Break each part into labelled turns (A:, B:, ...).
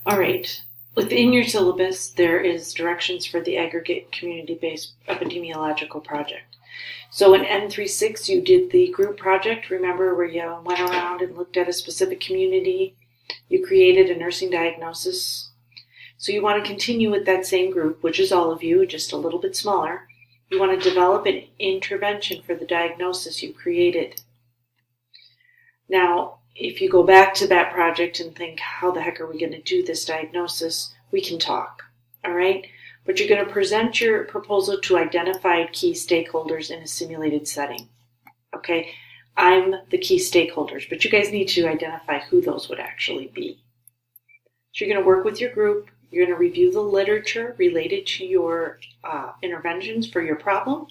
A: All right. Within your syllabus, there is directions for the Aggregate community-based epidemiological project. So in N36, you did the group project, remember, where you went around and looked at a specific community. You created a nursing diagnosis. So you want to continue with that same group, which is all of you, just a little bit smaller. You want to develop an intervention for the diagnosis you created. Now, if you go back to that project and think, how the heck are we going to do this diagnosis, we can talk, all right? But you're going to present your proposal to identified key stakeholders in a simulated setting, okay? I'm the key stakeholders, but you guys need to identify who those would actually be. So you're going to work with your group. You're going to review the literature related to your interventions for your problem.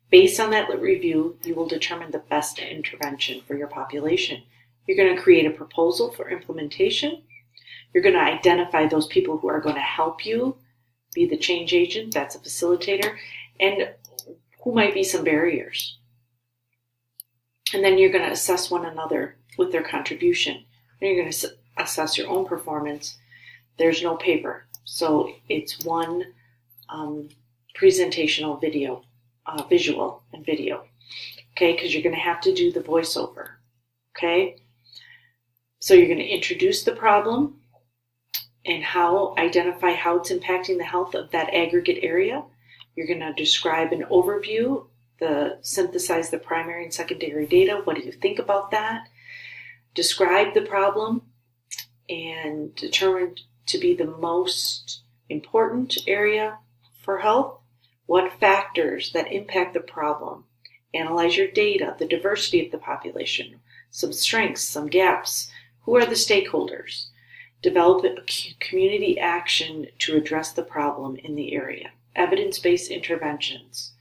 A: Based on that review, you will determine the best intervention for your population. You're going to create a proposal for implementation. You're going to identify those people who are going to help you be the change agent, that's a facilitator, and who might be some barriers. And then you're going to assess one another with their contribution. Then you're going to assess your own performance. There's no paper, so it's one presentational video, visual and video, okay, because you're going to have to do the voiceover, okay? So you're going to introduce the problem and identify how it's impacting the health of that aggregate area. You're going to describe an overview, synthesize the primary and secondary data. What do you think about that? Describe the problem and determine to be the most important area for health. What factors that impact the problem? Analyze your data, the diversity of the population, some strengths, some gaps. Who are the stakeholders? Develop a community action to address the problem in the area. Evidence-based interventions.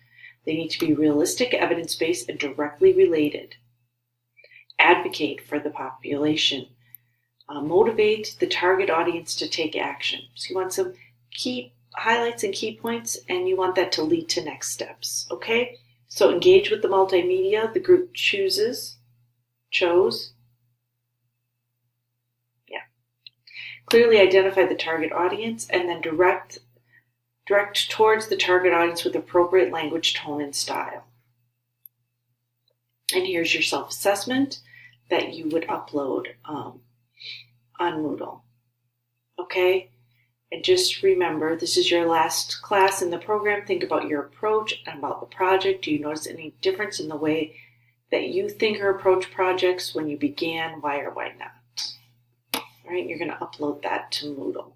A: They need to be realistic, evidence-based, and directly related. Advocate for the population. Motivate the target audience to take action. So you want some key highlights and key points, and you want that to lead to next steps, okay? So engage with the multimedia the group chose. Clearly identify the target audience and then direct towards the target audience with appropriate language, tone, and style. And here's your self-assessment that you would upload on Moodle. Okay? And just remember, this is your last class in the program. Think about your approach and about the project. Do you notice any difference in the way that you think or approach projects when you began? Why or why not? All right, you're going to upload that to Moodle.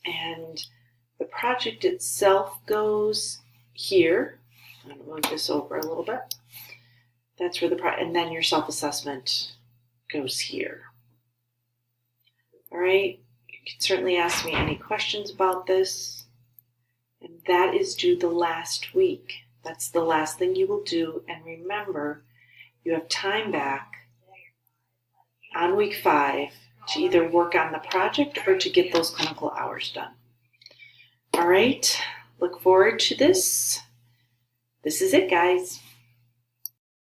A: And the project itself goes here. I'm going to move this over a little bit. That's where and then your self-assessment goes here. All right, you can certainly ask me any questions about this. And that is due the last week. That's the last thing you will do. And remember, you have time back on week 5 to either work on the project or to get those clinical hours done. All right, look forward to this. This is it, guys.